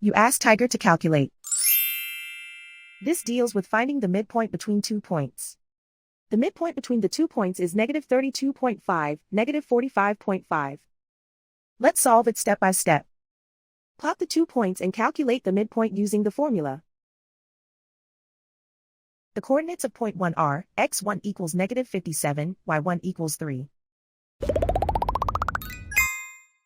You ask Tiger to calculate. This deals with finding the midpoint between 2 points. The midpoint between the 2 points is -32.5, -45.5. Let's solve it step by step. Plot the 2 points and calculate the midpoint using the formula. The coordinates of point 1 are, x1 equals -57, y1 equals 3.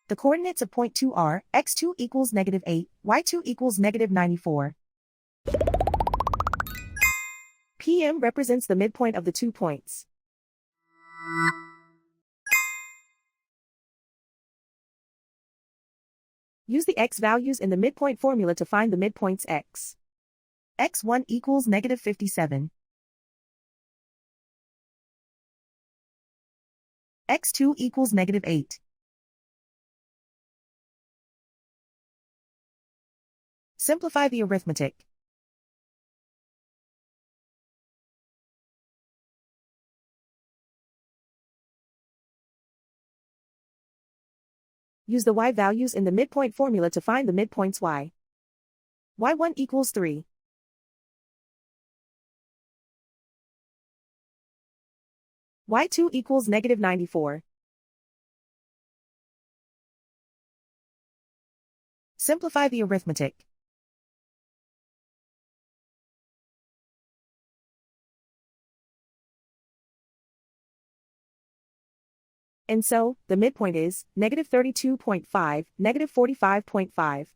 The coordinates of point 2 are, x2 equals -8, y2 equals -94. PM represents the midpoint of the 2 points. Use the x values in the midpoint formula to find the midpoints x. x1 equals -57. x2 equals -8. Simplify the arithmetic. Use the y values in the midpoint formula to find the midpoints y. y1 equals 3. y2 equals -94. Simplify the arithmetic. And so, the midpoint is -32.5, -45.5.